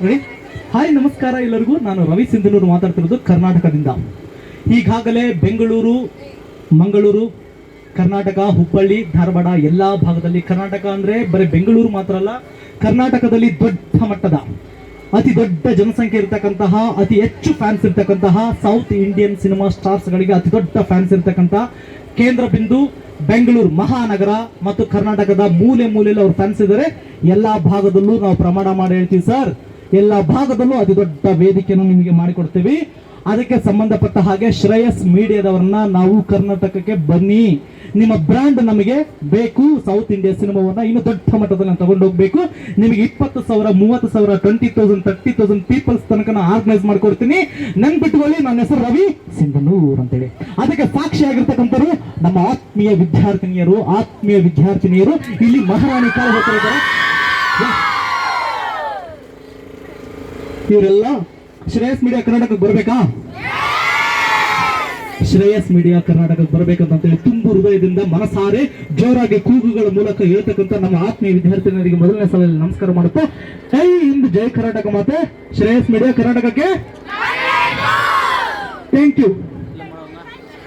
Ready? Hi ನಮಸ್ಕಾರ ಎಲ್ಲರಿಗೂ. ನಾನು ರವಿ ಸಿಂಧನೂರು ಮಾತಾಡ್ತಿರೋದು ಕರ್ನಾಟಕದಿಂದ. ಈಗಾಗಲೇ ಬೆಂಗಳೂರು, ಮಂಗಳೂರು, ಕರ್ನಾಟಕ, ಹುಬ್ಬಳ್ಳಿ, ಧಾರವಾಡ ಎಲ್ಲ ಭಾಗದಲ್ಲಿ, ಕರ್ನಾಟಕ ಅಂದರೆ ಬರೀ ಬೆಂಗಳೂರು ಮಾತ್ರ ಅಲ್ಲ, ಕರ್ನಾಟಕದಲ್ಲಿ ದೊಡ್ಡ ಮಟ್ಟದ ಅತಿ ದೊಡ್ಡ ಜನಸಂಖ್ಯೆ ಇರತಕ್ಕಂತಹ, ಅತಿ ಹೆಚ್ಚು ಫ್ಯಾನ್ಸ್ ಇರ್ತಕ್ಕಂತಹ ಸೌತ್ ಇಂಡಿಯನ್ ಸಿನಿಮಾ ಸ್ಟಾರ್ಸ್ಗಳಿಗೆ ಅತಿ ದೊಡ್ಡ ಫ್ಯಾನ್ಸ್ ಇರ್ತಕ್ಕಂಥ ಕೇಂದ್ರ ಬಿಂದು ಬೆಂಗಳೂರು ಮಹಾನಗರ ಮತ್ತು ಕರ್ನಾಟಕದ ಮೂಲೆ ಮೂಲೆಯಲ್ಲಿ ಅವ್ರ ಫ್ಯಾನ್ಸ್ ಇದ್ದಾರೆ. ಎಲ್ಲ ಭಾಗದಲ್ಲೂ ನಾವು ಪ್ರಮಾಣ ಮಾಡಿ ಹೇಳ್ತೀವಿ ಸರ್, ಎಲ್ಲ ಭಾಗದಲ್ಲೂ ಅತಿ ದೊಡ್ಡ ವೇದಿಕೆಯನ್ನು ನಿಮಗೆ ಮಾಡಿಕೊಡ್ತೀವಿ. ಅದಕ್ಕೆ ಸಂಬಂಧಪಟ್ಟ ಹಾಗೆ ಶ್ರೇಯಸ್ ಮೀಡಿಯಾದವರನ್ನ ನಾವು ಕರ್ನಾಟಕಕ್ಕೆ ಬನ್ನಿ, ನಿಮ್ಮ ಬ್ರ್ಯಾಂಡ್ ನಮಗೆ ಬೇಕು, ಸೌತ್ ಇಂಡಿಯಾ ಸಿನಿಮಾವನ್ನ ಇನ್ನು ದೊಡ್ಡ ಮಟ್ಟದಲ್ಲಿ ತಗೊಂಡು ಹೋಗ್ಬೇಕು, ನಿಮಗೆ 20,000, 30,000, 20,000, 30,000 ಪೀಪಲ್ಸ್ ತನಕ ಆರ್ಗನೈಸ್ ಮಾಡ್ಕೊಡ್ತೀನಿ. ನೆನ್ಪಿಟ್ಕೊಳ್ಳಿ, ನನ್ನ ಹೆಸರು ರವಿ ಸಿಂಧನೂರ್ ಅಂತೇಳಿ. ಅದಕ್ಕೆ ಸಾಕ್ಷಿಯಾಗಿರ್ತಕ್ಕಂಥವ್ರು ನಮ್ಮ ಆತ್ಮೀಯ ವಿದ್ಯಾರ್ಥಿನಿಯರು ಇಲ್ಲಿ ಮಹಾರಾಣಿ ಕಾಲ ಹೋಗ್ತಾ ಇವರೆಲ್ಲ ಶ್ರೇಯಸ್ ಮೀಡಿಯಾ ಕರ್ನಾಟಕಕ್ಕೆ ಬರಬೇಕಾ? ಶ್ರೇಯಸ್ ಮೀಡಿಯಾ ಕರ್ನಾಟಕಕ್ಕೆ ಬರಬೇಕಂತ ಹೇಳಿ ತುಂಬು ಹೃದಯದಿಂದ ಮನಸಾರೆ ಜೋರಾಗಿ ಕೂಗುಗಳ ಮೂಲಕ ಹೇಳ್ತಕ್ಕಂಥ ನಮ್ಮ ಆತ್ಮೀಯ ವಿದ್ಯಾರ್ಥಿನಿಯರಿಗೆ ಮೊದಲನೇ ಸಲದಲ್ಲಿ ನಮಸ್ಕಾರ ಮಾಡುತ್ತಾ, ಜೈ ಹಿಂದ್, ಜೈ ಕರ್ನಾಟಕ ಮಾತೆ, ಶ್ರೇಯಸ್ ಮೀಡಿಯಾ ಕರ್ನಾಟಕಕ್ಕೆ ಥ್ಯಾಂಕ್ ಯು.